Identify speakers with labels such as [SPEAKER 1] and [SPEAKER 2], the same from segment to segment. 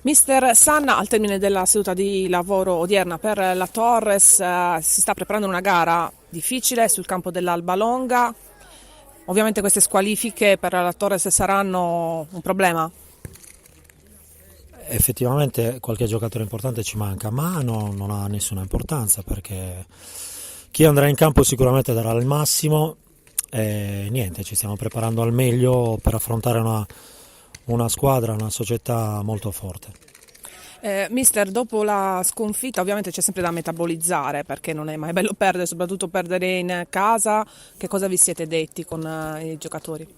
[SPEAKER 1] Mister Sanna, al termine della seduta di lavoro odierna per la Torres, si sta preparando una gara difficile sul campo dell'Alba Longa. Ovviamente queste squalifiche per la Torres saranno un problema.
[SPEAKER 2] Effettivamente qualche giocatore importante ci manca, ma non ha nessuna importanza perché chi andrà in campo sicuramente darà il massimo e niente, ci stiamo preparando al meglio per affrontare una squadra, una società molto forte.
[SPEAKER 1] Mister, dopo la sconfitta ovviamente c'è sempre da metabolizzare perché non è mai bello perdere, soprattutto perdere in casa. Che cosa vi siete detti con i giocatori?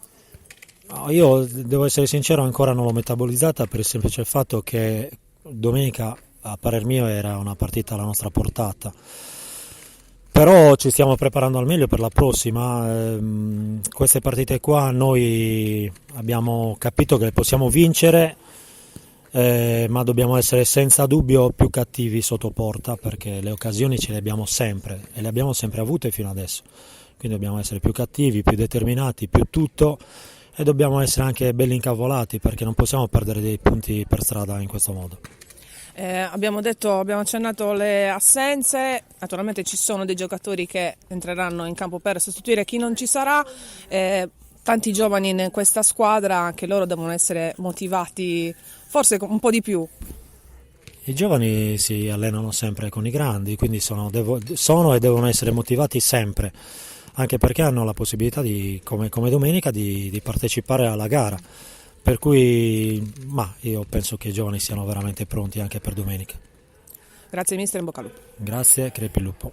[SPEAKER 2] No, io devo essere sincero, ancora non l'ho metabolizzata per il semplice fatto che domenica, a parer mio, era una partita alla nostra portata. Però ci stiamo preparando al meglio per la prossima. Queste partite qua noi abbiamo capito che le possiamo vincere, ma dobbiamo essere senza dubbio più cattivi sotto porta perché le occasioni ce le abbiamo sempre e le abbiamo sempre avute fino adesso. Quindi dobbiamo essere più cattivi, più determinati, più tutto e dobbiamo essere anche belli incavolati perché non possiamo perdere dei punti per strada in questo modo.
[SPEAKER 1] Abbiamo accennato le assenze, naturalmente ci sono dei giocatori che entreranno in campo per sostituire chi non ci sarà, tanti giovani in questa squadra, anche loro devono essere motivati forse un po' di più.
[SPEAKER 2] I giovani si allenano sempre con i grandi, quindi sono e devono essere motivati sempre, anche perché hanno la possibilità come domenica di partecipare alla gara. Per cui io penso che i giovani siano veramente pronti anche per domenica.
[SPEAKER 1] Grazie mister, in bocca al lupo.
[SPEAKER 2] Grazie, crepi il lupo.